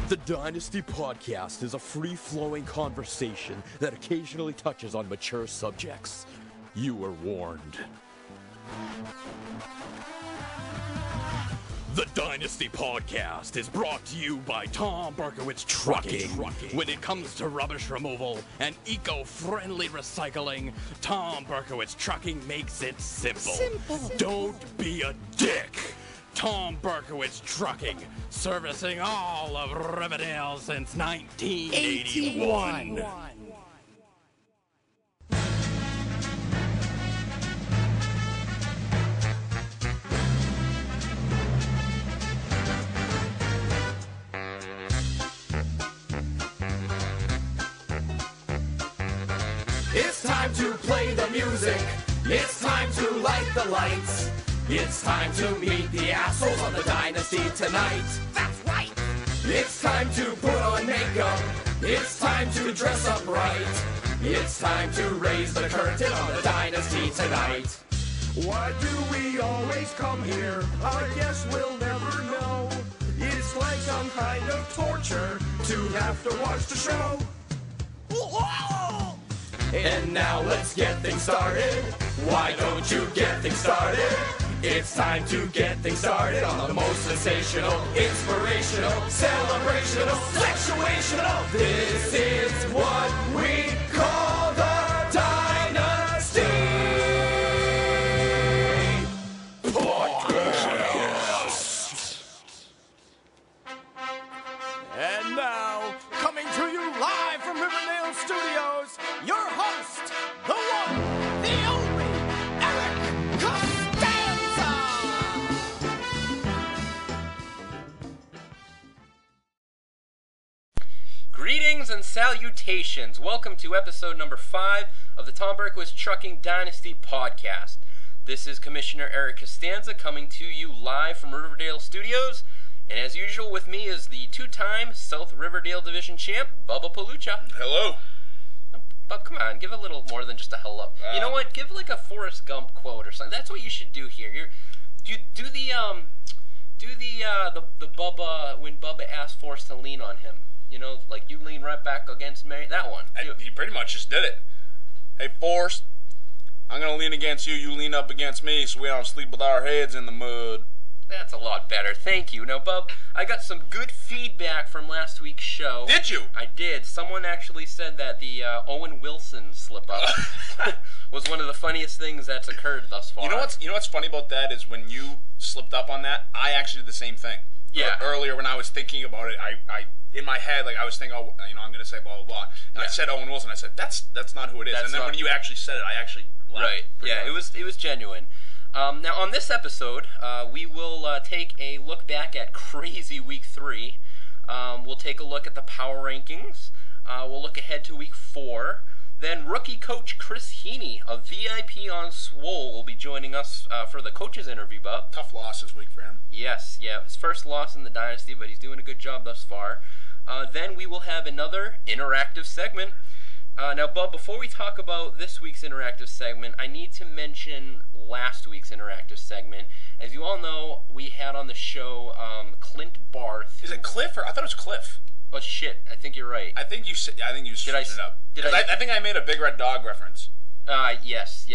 The Dynasty Podcast is a free-flowing conversation that occasionally touches on mature subjects. You were warned. The Dynasty Podcast is brought to you by Berkowitz Trucking. When it comes to rubbish removal and eco-friendly recycling, Berkowitz Trucking makes it simple. Don't be a dick. Berkowitz Trucking, servicing all of Riverdale since 1981. It's time to play the music. It's time to light the lights. It's time to meet the assholes on the Dynasty tonight. That's right. It's time to put on makeup. It's time to dress up right. It's time to raise the curtain on the Dynasty tonight. Why do we always come here? I guess we'll never know. It's like some kind of torture to have to watch the show. And now let's get things started. Why don't you get things started? It's time to get things started on the most sensational, inspirational, celebrational, sexuational. This is what we call the Dynasty Podcast. And now, coming to you live from Riverdale Studios, your host, the one, the only, Eric Costanza! Greetings and salutations. Welcome to episode number 5 of the Berkowitz Trucking Dynasty Podcast. This is Commissioner Eric Costanza coming to you live from Riverdale Studios. And as usual with me is the two-time South Riverdale Division champ, Bubba Palucha. Hello. Bub, come on, give a little more than just a hello. You know what? Give like a Forrest Gump quote or something. That's what you should do here. Do the Bubba when Bubba asked Forrest to lean on him. You know, like you lean right back against Mary. That one. He pretty much just did it. Hey, Forrest, I'm gonna lean against you. You lean up against me, so we don't sleep with our heads in the mud. That's a lot better. Thank you. Now, Bub, I got some good feedback from last week's show. Did you? I did. Someone actually said that the Owen Wilson slip-up was one of the funniest things that's occurred thus far. You know what's funny about that is when you slipped up on that, I actually did the same thing. Yeah. Earlier when I was thinking about it, I in my head, like I was thinking, oh, you know, I'm gonna say blah blah blah, and I said Owen Wilson. I said that's not who it is. And then when you actually said it, I actually laughed. Right. Yeah. Hard. It was genuine. Now, on this episode, we will take a look back at crazy Week 3. We'll take a look at the power rankings. We'll look ahead to Week 4. Then rookie coach Chris Heney, a VIP on Swole, will be joining us for the coaches interview, Bub. Tough loss this week for him. Yes, yeah. His first loss in the Dynasty, but he's doing a good job thus far. Then we will have another interactive segment. Now, Bub, before we talk about this week's interactive segment, I need to mention last week's interactive segment. As you all know, we had on the show Clint Barth. Is it Cliff or I thought it was Cliff? Oh shit! I think you're right. I think you switched it up. I think I made a Big Red Dog reference. Yes.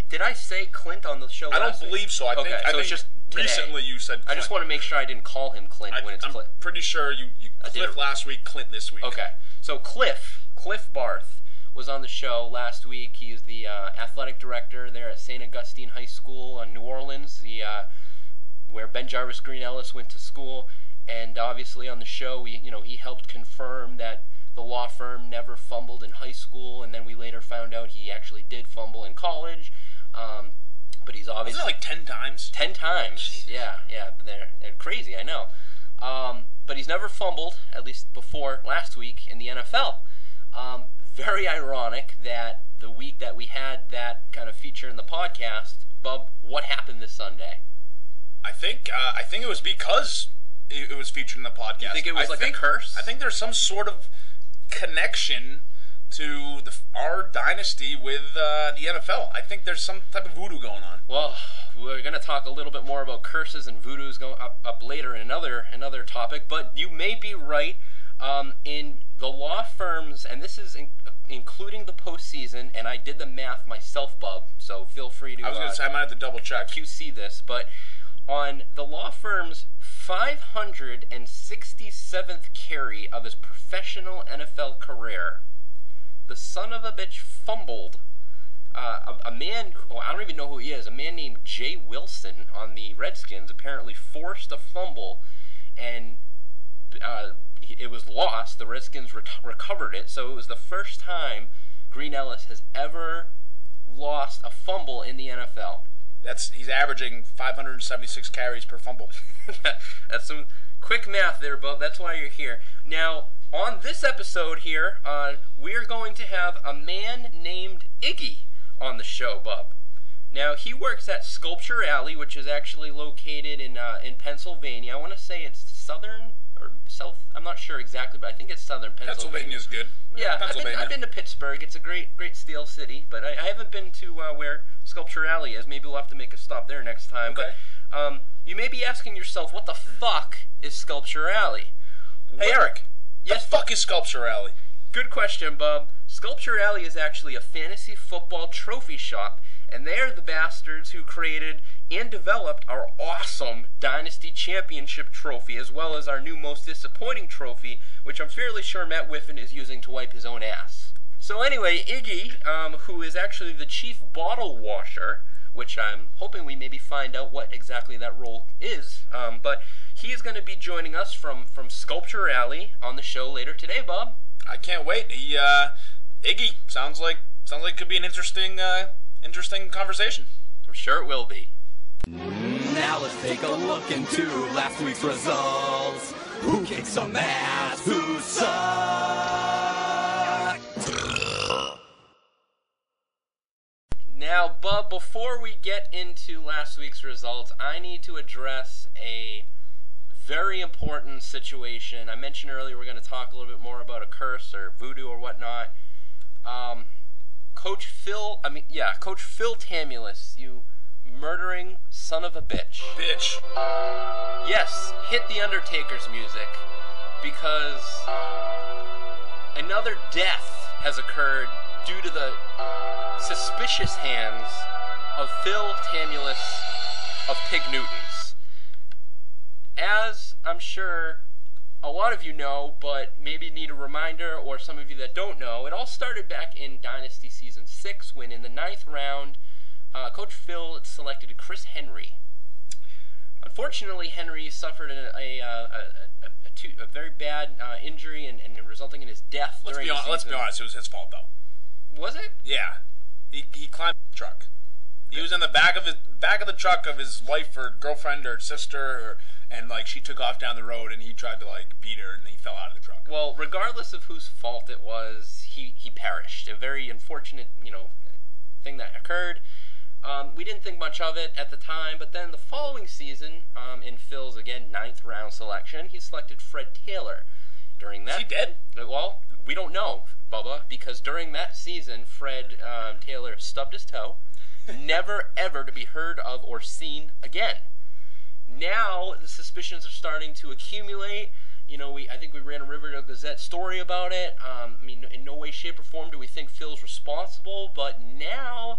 Did I say Clint on the show? I don't believe so. I think it's just today. Recently you said Clint. I just want to make sure I didn't call him Clint when it's Clint. I'm pretty sure you Cliff last week, Clint this week. Okay, so Cliff Barth was on the show last week. He is the athletic director there at St. Augustine High School in New Orleans, where Ben Jarvis Green Ellis went to school. And obviously on the show, he helped confirm that the law firm never fumbled in high school, and then we later found out he actually did fumble in college. But he's obviously... Wasn't it like 10 times? 10 times. Jeez. Yeah. They're crazy, I know. But he's never fumbled, at least before last week, in the NFL. Very ironic that the week that we had that kind of feature in the podcast, Bub, what happened this Sunday? I think it was because it was featured in the podcast. You think it was a curse? I think there's some sort of connection to our dynasty with the NFL. I think there's some type of voodoo going on. Well, we're going to talk a little bit more about curses and voodoos going up later in another topic, but you may be right. In the law firms, and this is including the postseason, and I did the math myself, Bub, so feel free to... I was going to say, I might have to double check. QC this, but on the law firm's 567th carry of his professional NFL career, the son of a bitch fumbled a man, I don't even know who he is, a man named Jay Wilson on the Redskins apparently forced a fumble, and it was lost. The Redskins recovered it, so it was the first time Green Ellis has ever lost a fumble in the NFL. He's averaging 576 carries per fumble. That's some quick math there, Bub. That's why you're here. Now, on this episode here, we're going to have a man named Iggy on the show, Bub. Now, he works at Sculpture Alley, which is actually located in Pennsylvania. I want to say it's southern or south. I'm not sure exactly, but I think it's southern Pennsylvania. Pennsylvania's good. Yeah, I've been to Pittsburgh. It's a great steel city, but I haven't been to where Sculpture Alley is. Maybe we'll have to make a stop there next time. Okay. But you may be asking yourself, what the fuck is Sculpture Alley? Hey, Eric. Yes, the fuck is Sculpture Alley? Good question, Bub. Sculpture Alley is actually a fantasy football trophy shop, and they are the bastards who created and developed our awesome Dynasty Championship trophy, as well as our new most disappointing trophy, which I'm fairly sure Matt Whiffen is using to wipe his own ass. So anyway, Iggy, who is actually the chief bottle washer, which I'm hoping we maybe find out what exactly that role is, but he is going to be joining us from Sculpture Alley on the show later today, Bob. I can't wait. Iggy sounds like it could be an interesting conversation. I'm sure it will be. Now let's take a look into last week's results. Who kicked some ass? Who sucked? Now, Bub, before we get into last week's results, I need to address a very important situation. I mentioned earlier we're going to talk a little bit more about a curse or voodoo or whatnot. Coach Phil Tamulus, you murdering son of a bitch. Bitch. Yes, hit the Undertaker's music, because another death has occurred due to the suspicious hands of Phil Tamulus of Pig Newtons. As I'm sure a lot of you know, but maybe need a reminder, or some of you that don't know, it all started back in Dynasty Season 6, when in the 9th round, Coach Phil selected Chris Henry. Unfortunately, Henry suffered a very bad injury and resulting in his death during the season. Let's be honest, it was his fault, though. Was it? Yeah. He climbed the truck. He was in the back of the truck of his wife or girlfriend or sister, and she took off down the road, and he tried to beat her, and he fell out of the truck. Well, regardless of whose fault it was, he perished. A very unfortunate, thing that occurred. We didn't think much of it at the time, but then the following season, in Phil's, again, 9th round selection, he selected Fred Taylor. During that, is he dead? Well, we don't know, Bubba, because during that season, Fred Taylor stubbed his toe, never ever to be heard of or seen again. Now, the suspicions are starting to accumulate. I think we ran a Riverdale Gazette story about it. In no way, shape, or form do we think Phil's responsible, but now,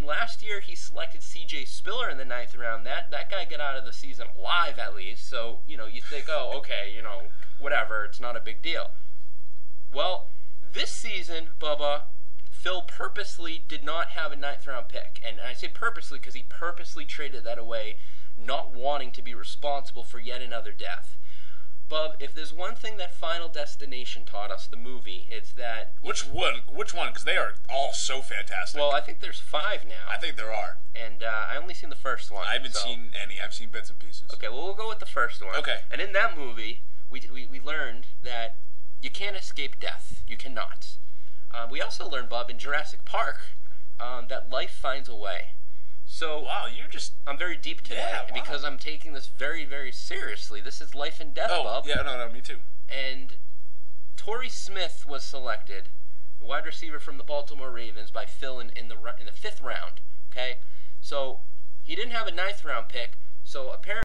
last year he selected C.J. Spiller in the 9th round. That guy got out of the season alive, at least, so, you think, oh, okay, whatever, it's not a big deal. Well, this season, Bubba, Phil purposely did not have a 9th round pick, and I say purposely because he purposely traded that away, not wanting to be responsible for yet another death. Bub, if there's one thing that Final Destination taught us, the movie, it's that... Which one? Because they are all so fantastic. Well, I think there's 5 now. I think there are. And I only seen the first one. I haven't seen any. I've seen bits and pieces. Okay, well, we'll go with the first one. Okay. And in that movie, we learned that you can't escape death. You cannot. We also learned, Bob, in Jurassic Park, that life finds a way. So, wow, I'm very deep today, because I'm taking this very, very seriously. This is life and death, Bob. Yeah, no, me too. And Torrey Smith was selected the wide receiver from the Baltimore Ravens, by Phil in the 5th round. Okay, so he didn't have a 9th round pick. So apparently